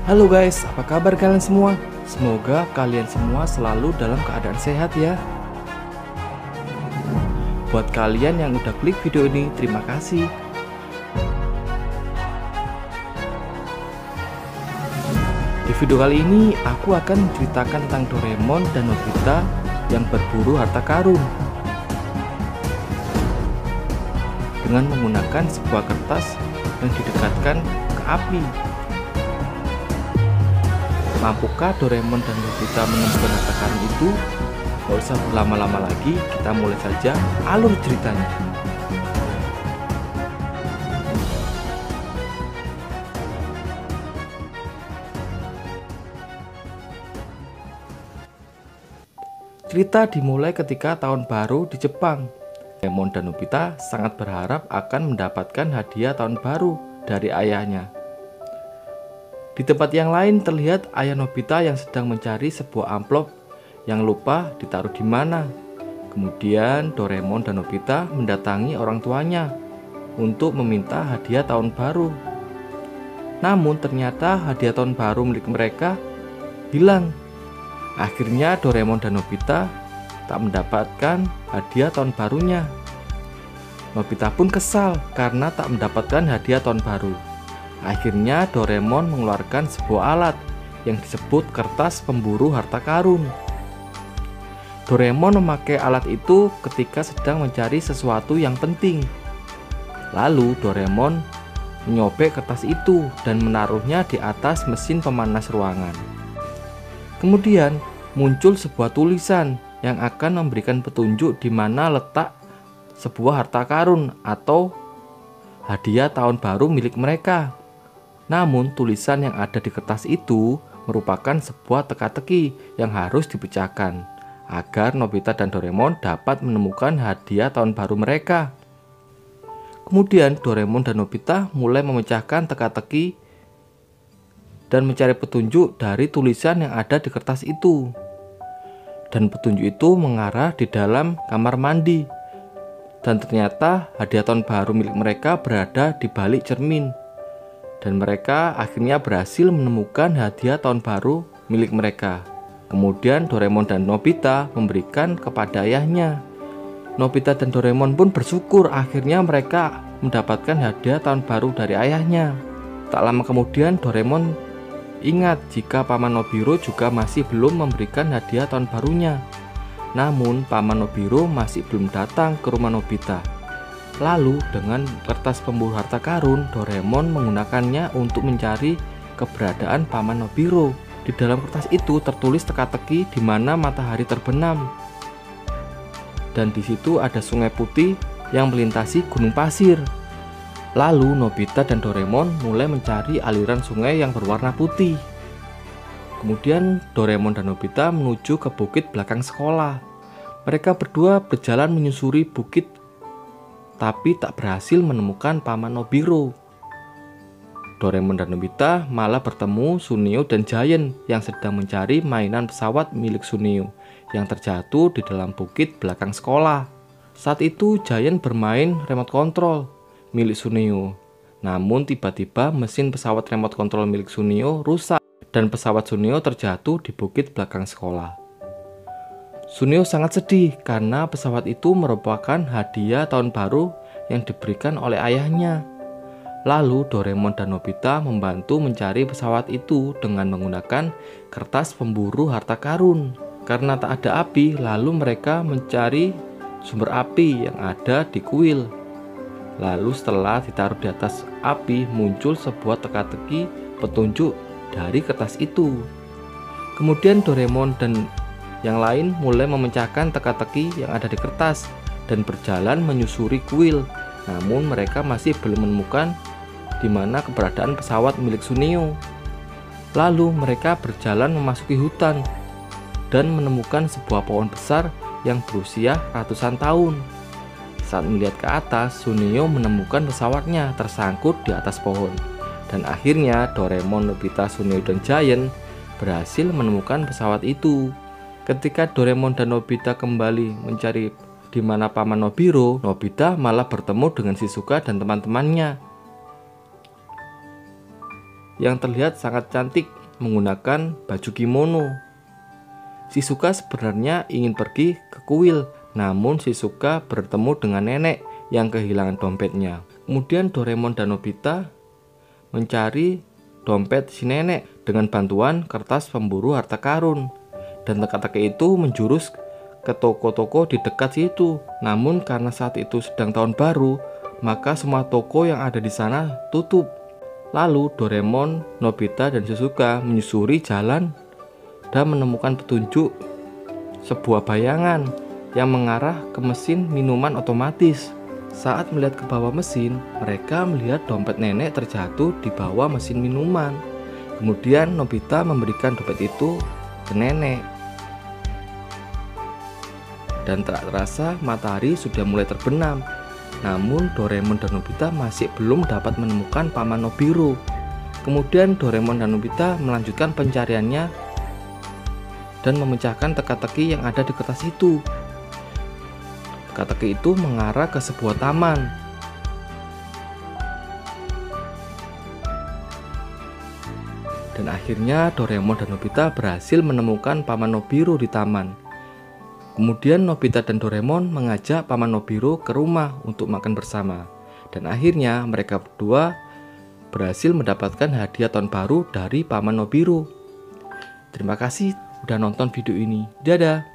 Halo guys, apa kabar kalian semua? Semoga kalian semua selalu dalam keadaan sehat ya. Buat kalian yang udah klik video ini, terima kasih. Di video kali ini, aku akan menceritakan tentang Doraemon dan Nobita yang berburu harta karun dengan menggunakan sebuah kertas yang didekatkan ke api. Mampukah Doraemon dan Nobita menemukan harta karun itu? Gak usah berlama-lama lagi, kita mulai saja alur ceritanya. Cerita dimulai ketika tahun baru di Jepang. Doraemon dan Nobita sangat berharap akan mendapatkan hadiah tahun baru dari ayahnya. Di tempat yang lain terlihat ayah Nobita yang sedang mencari sebuah amplop yang lupa ditaruh di mana. Kemudian Doraemon dan Nobita mendatangi orang tuanya untuk meminta hadiah tahun baru. Namun ternyata hadiah tahun baru milik mereka hilang. Akhirnya Doraemon dan Nobita tak mendapatkan hadiah tahun barunya. Nobita pun kesal karena tak mendapatkan hadiah tahun baru. Akhirnya Doraemon mengeluarkan sebuah alat yang disebut kertas pemburu harta karun. Doraemon memakai alat itu ketika sedang mencari sesuatu yang penting. Lalu Doraemon menyobek kertas itu dan menaruhnya di atas mesin pemanas ruangan. Kemudian muncul sebuah tulisan yang akan memberikan petunjuk di mana letak sebuah harta karun atau hadiah tahun baru milik mereka. Namun tulisan yang ada di kertas itu merupakan sebuah teka-teki yang harus dipecahkan agar Nobita dan Doraemon dapat menemukan hadiah tahun baru mereka. Kemudian Doraemon dan Nobita mulai memecahkan teka-teki dan mencari petunjuk dari tulisan yang ada di kertas itu. Dan petunjuk itu mengarah di dalam kamar mandi. Dan ternyata hadiah tahun baru milik mereka berada di balik cermin. Dan mereka akhirnya berhasil menemukan hadiah tahun baru milik mereka. Kemudian Doraemon dan Nobita memberikan kepada ayahnya. Nobita dan Doraemon pun bersyukur akhirnya mereka mendapatkan hadiah tahun baru dari ayahnya. Tak lama kemudian Doraemon ingat jika Paman Nobiro juga masih belum memberikan hadiah tahun barunya. Namun Paman Nobiro masih belum datang ke rumah Nobita. Lalu dengan kertas pemburu harta karun, Doraemon menggunakannya untuk mencari keberadaan Paman Nobiro. Di dalam kertas itu tertulis teka-teki di mana matahari terbenam. Dan di situ ada sungai putih yang melintasi gunung pasir. Lalu Nobita dan Doraemon mulai mencari aliran sungai yang berwarna putih. Kemudian Doraemon dan Nobita menuju ke bukit belakang sekolah. Mereka berdua berjalan menyusuri bukit tapi tak berhasil menemukan Paman Nobiro. Doraemon dan Nobita malah bertemu Suneo dan Giant yang sedang mencari mainan pesawat milik Suneo yang terjatuh di dalam bukit belakang sekolah. Saat itu Giant bermain remote control milik Suneo. Namun tiba-tiba mesin pesawat remote control milik Suneo rusak dan pesawat Suneo terjatuh di bukit belakang sekolah. Suneo sangat sedih karena pesawat itu merupakan hadiah tahun baru yang diberikan oleh ayahnya. Lalu Doraemon dan Nobita membantu mencari pesawat itu dengan menggunakan kertas pemburu harta karun. Karena tak ada api, lalu mereka mencari sumber api yang ada di kuil. Lalu setelah ditaruh di atas api, muncul sebuah teka-teki petunjuk dari kertas itu. Kemudian Doraemon dan yang lain mulai memecahkan teka-teki yang ada di kertas dan berjalan menyusuri kuil. Namun mereka masih belum menemukan di mana keberadaan pesawat milik Suneo. Lalu mereka berjalan memasuki hutan dan menemukan sebuah pohon besar yang berusia ratusan tahun. Saat melihat ke atas, Suneo menemukan pesawatnya tersangkut di atas pohon. Dan akhirnya Doraemon, Nobita, Suneo, dan Giant berhasil menemukan pesawat itu. Ketika Doraemon dan Nobita kembali mencari di mana Paman Nobiro, Nobita malah bertemu dengan Shizuka dan teman-temannya. yang terlihat sangat cantik menggunakan baju kimono. Shizuka sebenarnya ingin pergi ke kuil, namun Shizuka bertemu dengan nenek yang kehilangan dompetnya. Kemudian Doraemon dan Nobita mencari dompet si nenek dengan bantuan kertas pemburu harta karun. Dan teka-teki itu menjurus ke toko-toko di dekat situ. Namun karena saat itu sedang tahun baru, maka semua toko yang ada di sana tutup. Lalu Doraemon, Nobita, dan Shizuka menyusuri jalan dan menemukan petunjuk sebuah bayangan yang mengarah ke mesin minuman otomatis. Saat melihat ke bawah mesin, mereka melihat dompet nenek terjatuh di bawah mesin minuman. Kemudian Nobita memberikan dompet itu ke nenek. Dan tak terasa matahari sudah mulai terbenam. Namun Doraemon dan Nobita masih belum dapat menemukan Paman Nobiro. Kemudian Doraemon dan Nobita melanjutkan pencariannya dan memecahkan teka-teki yang ada di kertas itu. Teka-teki itu mengarah ke sebuah taman. Dan akhirnya Doraemon dan Nobita berhasil menemukan Paman Nobiro di taman. Kemudian Nobita dan Doraemon mengajak Paman Nobiro ke rumah untuk makan bersama. Dan akhirnya mereka berdua berhasil mendapatkan hadiah tahun baru dari Paman Nobiro. Terima kasih udah nonton video ini. Dadah!